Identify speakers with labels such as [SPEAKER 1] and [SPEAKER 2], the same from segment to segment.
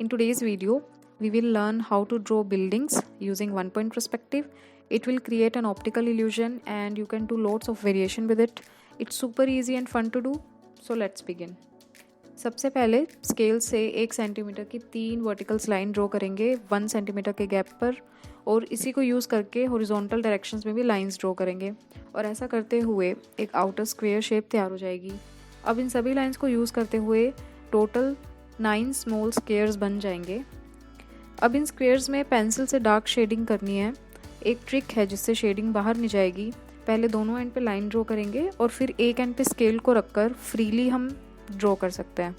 [SPEAKER 1] In today's video, we will learn how to draw buildings using one point perspective. It will create an optical illusion and you can do lots of variation with it. It's super easy and fun to do. So let's begin. सबसे पहले scale से 1 centimetre की 3 verticals line draw करेंगे 1 centimetre के gap पर, और इसी को यूज़ करके हॉरिजॉन्टल डायरेक्शंस में भी लाइंस ड्रॉ करेंगे, और ऐसा करते हुए एक आउटर स्क्वायर शेप तैयार हो जाएगी। अब इन सभी लाइंस को यूज़ करते हुए टोटल 9 स्मॉल स्क्वायर्स बन जाएंगे। अब इन स्क्वायर्स में पेंसिल से डार्क शेडिंग करनी है। एक ट्रिक है जिससे शेडिंग बाहर नहीं जाएगी। पहले दोनों एंड पे लाइन ड्रॉ करेंगे और फिर एक एंड पे स्केल को रखकर फ्रीली हम ड्रॉ कर सकते हैं।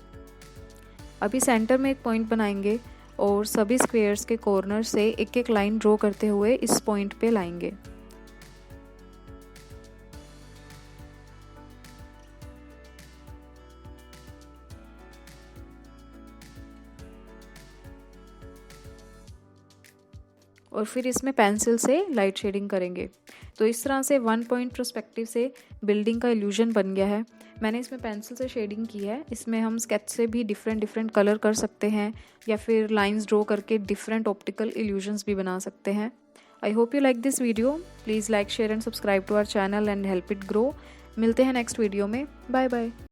[SPEAKER 1] अभी सेंटर में एक पॉइंट बनाएंगे और सभी स्क्वायर्स के कॉर्नर से एक एक लाइन ड्रॉ करते हुए इस पॉइंट पे लाएंगे। और फिर इसमें पेंसिल से लाइट शेडिंग करेंगे। तो इस तरह से 1 पॉइंट पर्सपेक्टिव से बिल्डिंग का इल्यूजन बन गया है। मैंने इसमें पेंसिल से शेडिंग की है। इसमें हम स्केच से भी डिफरेंट कलर कर सकते हैं या फिर लाइंस ड्रॉ करके डिफरेंट ऑप्टिकल इल्यूजन्स भी बना सकते हैं। I hope you like this video. Please like, share and subscribe to our channel and help it grow. मिलते हैं नेक्स्ट वीडियो में। Bye bye.